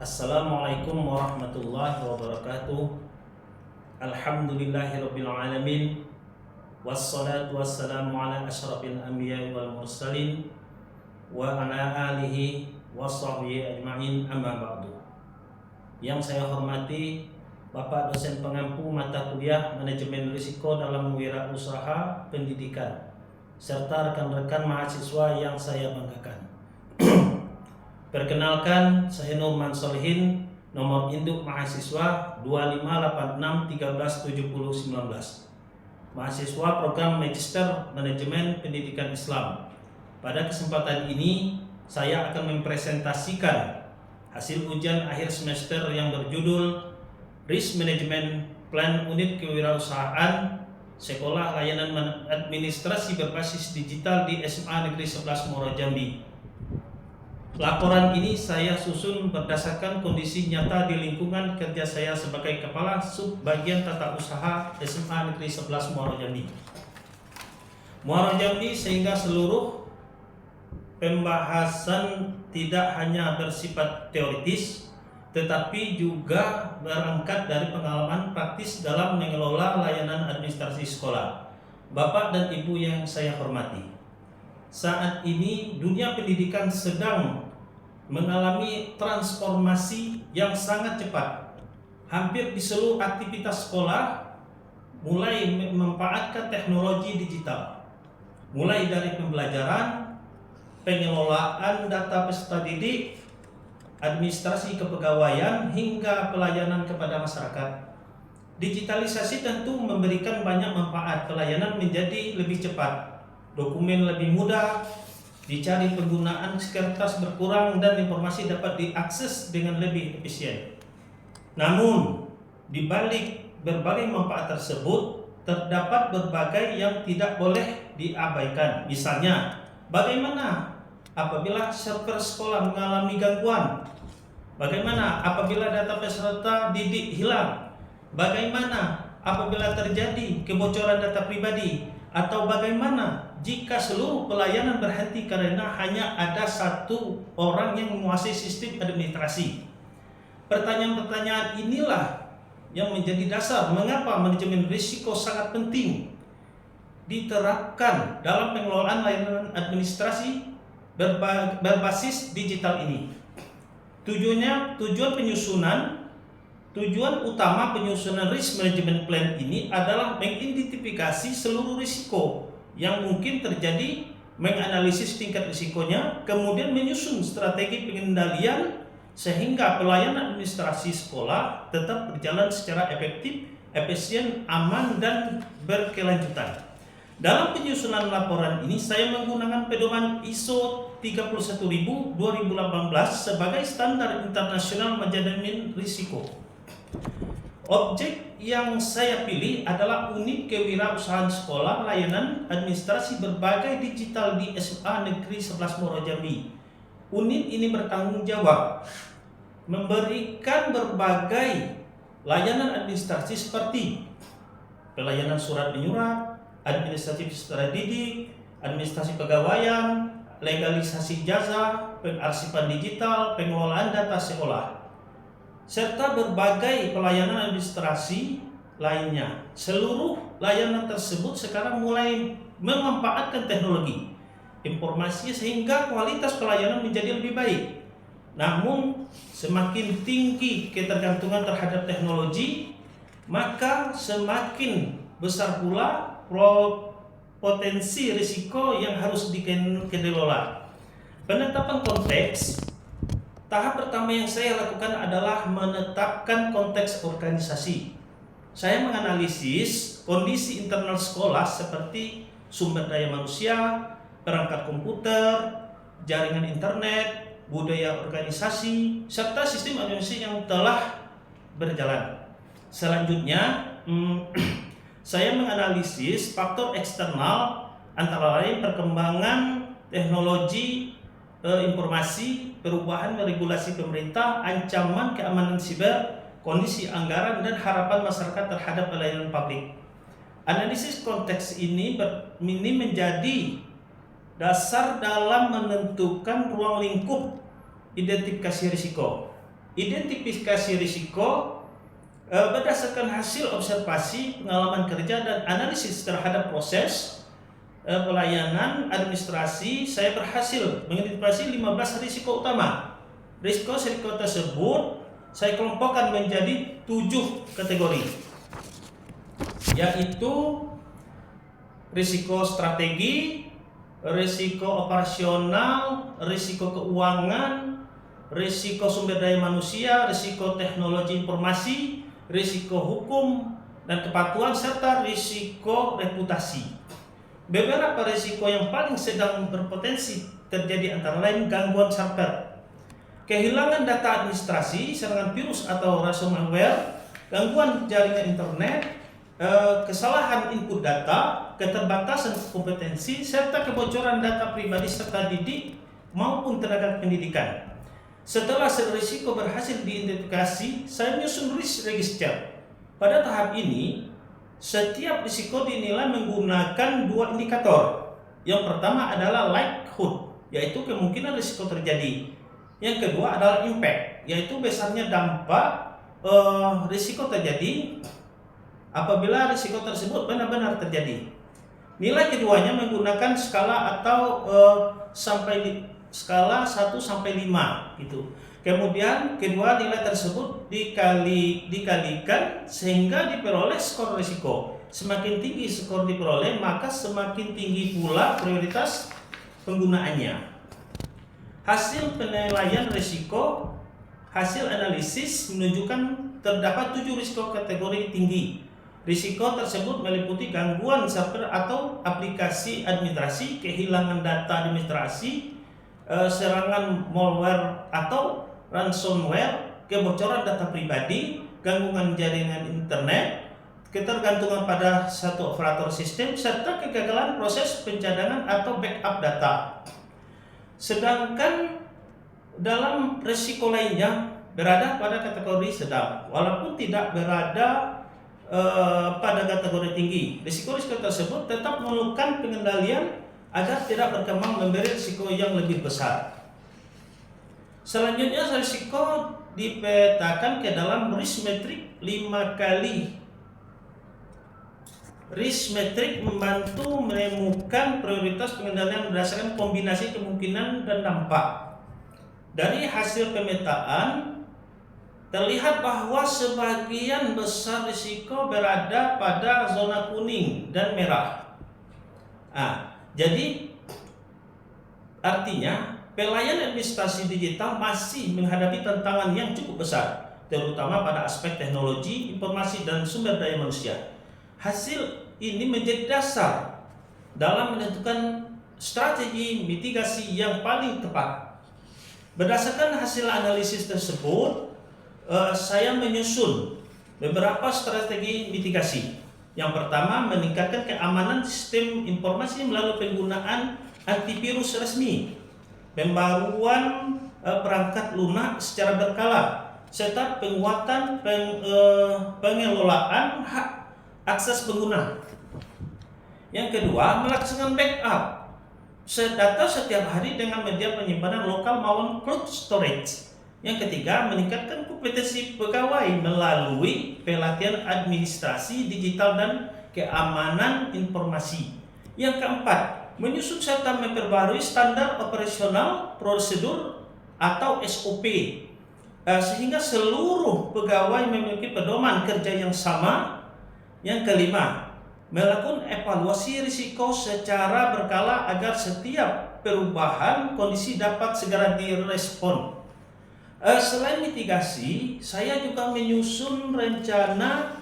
Assalamualaikum warahmatullahi wabarakatuh. Alhamdulillahirabbil alamin. Wassalatu wassalamu ala asyrafil anbiya'i wal mursalin wa ala alihi washabbihi ajma'in, amma ba'du. Yang saya hormati Bapak dosen pengampu mata kuliah Manajemen Risiko dalam Wirausaha Pendidikan serta rekan-rekan mahasiswa yang saya banggakan. Perkenalkan, saya Nurman Solihin, nomor induk mahasiswa 2586137019. Mahasiswa program Magister Manajemen Pendidikan Islam. Pada kesempatan ini, saya akan mempresentasikan hasil ujian akhir semester yang berjudul Risk Management Plan Unit Kewirausahaan Sekolah Layanan Administrasi Berbasis Digital di SMA Negeri 11 Muaro Jambi. Laporan ini saya susun berdasarkan kondisi nyata di lingkungan kerja saya sebagai Kepala Subbagian Tata Usaha SMA Negeri 11 Muaro Jambi. Muaro Jambi, sehingga seluruh pembahasan tidak hanya bersifat teoritis, tetapi juga berangkat dari pengalaman praktis dalam mengelola layanan administrasi sekolah. Bapak dan Ibu yang saya hormati, saat ini dunia pendidikan sedang mengalami transformasi yang sangat cepat. Hampir di seluruh aktivitas sekolah mulai memanfaatkan teknologi digital. Mulai dari pembelajaran, pengelolaan data peserta didik, administrasi kepegawaian, hingga pelayanan kepada masyarakat. Digitalisasi tentu memberikan banyak manfaat. Pelayanan menjadi lebih cepat, dokumen lebih mudah dicari, penggunaan kertas berkurang, dan informasi dapat diakses dengan lebih efisien. Namun, di balik berbagai manfaat tersebut, terdapat berbagai yang tidak boleh diabaikan. Misalnya, bagaimana apabila server sekolah mengalami gangguan? Bagaimana apabila data peserta didik hilang? Bagaimana apabila terjadi kebocoran data pribadi? Atau bagaimana jika seluruh pelayanan berhenti karena hanya ada satu orang yang menguasai sistem administrasi? Pertanyaan-pertanyaan inilah yang menjadi dasar mengapa manajemen risiko sangat penting diterapkan dalam pengelolaan layanan administrasi berbasis digital ini. Tujuan utama penyusunan risk management plan ini adalah mengidentifikasi seluruh risiko yang mungkin terjadi, menganalisis tingkat risikonya, kemudian menyusun strategi pengendalian sehingga pelayanan administrasi sekolah tetap berjalan secara efektif, efisien, aman, dan berkelanjutan. Dalam penyusunan laporan ini, saya menggunakan pedoman ISO 31000-2018 sebagai standar internasional manajemen risiko. Objek yang saya pilih adalah unit kewirausahaan sekolah layanan administrasi berbagai digital di SMA Negeri 11 Muaro Jambi. Unit ini bertanggung jawab memberikan berbagai layanan administrasi seperti pelayanan surat menyurat, administrasi peserta didik, administrasi pegawaian, legalisasi jasa, pengarsipan digital, pengelolaan data sekolah, serta berbagai pelayanan administrasi lainnya. Seluruh layanan tersebut sekarang mulai memanfaatkan teknologi informasi sehingga kualitas pelayanan menjadi lebih baik. Namun, semakin tinggi ketergantungan terhadap teknologi, maka semakin besar pula potensi risiko yang harus dikelola. Penetapan konteks. Tahap pertama yang saya lakukan adalah menetapkan konteks organisasi. Saya menganalisis kondisi internal sekolah seperti sumber daya manusia, perangkat komputer, jaringan internet, budaya organisasi, serta sistem administrasi yang telah berjalan. Selanjutnya, saya menganalisis faktor eksternal antara lain perkembangan teknologi informasi, perubahan regulasi pemerintah, ancaman keamanan siber, kondisi anggaran, dan harapan masyarakat terhadap pelayanan publik. Analisis konteks ini menjadi dasar dalam menentukan ruang lingkup identifikasi risiko. identifikasi risiko berdasarkan hasil observasi, pengalaman kerja, dan analisis terhadap proses pelayanan administrasi. Saya berhasil mengidentifikasi 15 risiko utama. Risiko tersebut saya kelompokkan menjadi 7 kategori, yaitu risiko strategi, risiko operasional, risiko keuangan, risiko sumber daya manusia, risiko teknologi informasi, risiko hukum dan kepatuhan, serta risiko reputasi. Beberapa risiko yang paling sedang berpotensi terjadi antara lain gangguan server, kehilangan data administrasi, serangan virus atau ransomware, gangguan jaringan internet, kesalahan input data, keterbatasan kompetensi, serta kebocoran data pribadi serta didik maupun tenaga pendidikan. Setelah risiko berhasil diidentifikasi, saya menyusun risk register. Pada tahap ini, setiap risiko dinilai menggunakan 2 indikator. Yang pertama adalah likelihood, yaitu kemungkinan risiko terjadi. Yang kedua adalah impact, yaitu besarnya dampak risiko terjadi apabila risiko tersebut benar-benar terjadi. Nilai keduanya menggunakan skala atau skala 1 sampai 5 gitu. Kemudian kedua nilai tersebut dikalikan sehingga diperoleh skor risiko. Semakin tinggi skor diperoleh, maka semakin tinggi pula prioritas penggunaannya. Hasil penilaian risiko, hasil analisis menunjukkan terdapat 7 risiko kategori tinggi. Risiko tersebut meliputi gangguan server atau aplikasi administrasi, kehilangan data administrasi, serangan malware atau ransomware, kebocoran data pribadi, gangguan jaringan internet, ketergantungan pada satu operator sistem, serta kegagalan proses pencadangan atau backup data. Sedangkan dalam risiko lainnya berada pada kategori sedang, walaupun tidak berada pada kategori tinggi. Risiko-risiko tersebut tetap memerlukan pengendalian agar tidak berkembang memberi risiko yang lebih besar. Selanjutnya risiko dipetakan ke dalam risk matrix 5 kali. Risk matrix membantu menemukan prioritas pengendalian berdasarkan kombinasi kemungkinan dan dampak. Dari hasil pemetaan terlihat bahwa sebagian besar risiko berada pada zona kuning dan merah. Jadi artinya pelayanan administrasi digital masih menghadapi tantangan yang cukup besar, terutama pada aspek teknologi, informasi, dan sumber daya manusia. Hasil ini menjadi dasar dalam menentukan strategi mitigasi yang paling tepat. Berdasarkan hasil analisis tersebut, saya menyusun beberapa strategi mitigasi. Yang pertama, meningkatkan keamanan sistem informasi melalui penggunaan antivirus resmi, pembaruan perangkat lunak secara berkala, serta penguatan pengelolaan hak akses pengguna. Yang kedua, melaksanakan backup data setiap hari dengan media penyimpanan lokal maupun cloud storage. Yang ketiga, meningkatkan kompetensi pegawai melalui pelatihan administrasi digital dan keamanan informasi. Yang keempat, menyusun serta memperbarui standar operasional prosedur atau SOP sehingga seluruh pegawai memiliki pedoman kerja yang sama. Yang kelima, melakukan evaluasi risiko secara berkala agar setiap perubahan kondisi dapat segera direspon. Selain mitigasi, saya juga menyusun rencana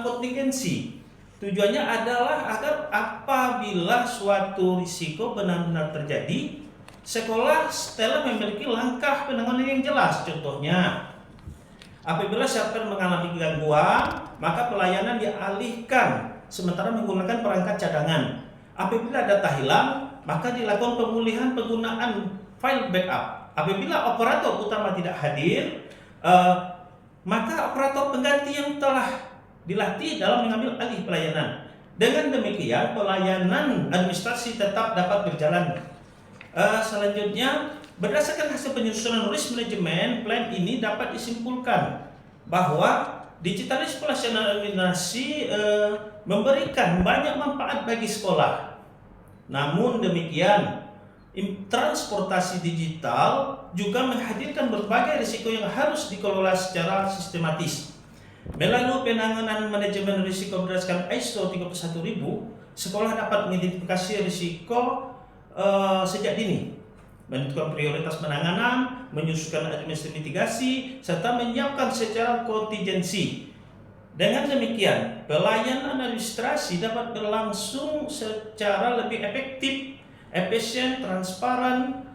kontingensi. Tujuannya adalah agar apabila suatu risiko benar-benar terjadi, sekolah telah memiliki langkah penanganan yang jelas. Contohnya, apabila server mengalami gangguan, maka pelayanan dialihkan sementara menggunakan perangkat cadangan. Apabila data hilang, maka dilakukan pemulihan penggunaan file backup. Apabila operator utama tidak hadir, maka operator pengganti yang telah dilatih dalam mengambil alih pelayanan. Dengan demikian, pelayanan administrasi tetap dapat berjalan. Selanjutnya, Berdasarkan hasil penyusunan risk management plan ini dapat disimpulkan bahwa digitalisasi administrasi memberikan banyak manfaat bagi sekolah. Namun demikian, transportasi digital juga menghadirkan berbagai risiko yang harus dikelola secara sistematis. Melalui penanganan manajemen risiko berdasarkan ISO 31000, sekolah dapat mengidentifikasi risiko sejak dini, menentukan prioritas penanganan, menyusun administrasi mitigasi, serta menyiapkan secara kontingensi. Dengan demikian, pelayanan administrasi dapat berlangsung secara lebih efektif, efisien, transparan,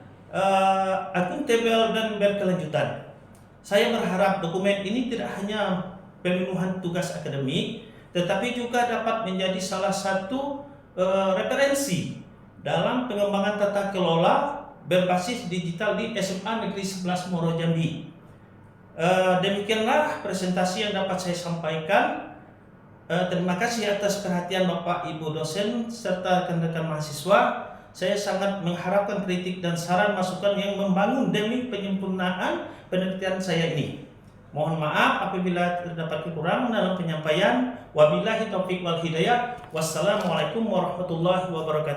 akuntabel, dan berkelanjutan. Saya berharap dokumen ini tidak hanya pemenuhan tugas akademik, tetapi juga dapat menjadi salah satu referensi dalam pengembangan tata kelola berbasis digital di SMA Negeri 11 Muaro Jambi. Demikianlah presentasi yang dapat saya sampaikan. Terima kasih atas perhatian Bapak Ibu dosen serta rekan-rekan mahasiswa. Saya sangat mengharapkan kritik dan saran masukan yang membangun demi penyempurnaan penelitian saya ini. Mohon maaf apabila terdapat kekurangan dalam penyampaian. Wabillahi taufiq wal hidayah. Wassalamualaikum warahmatullahi wabarakatuh.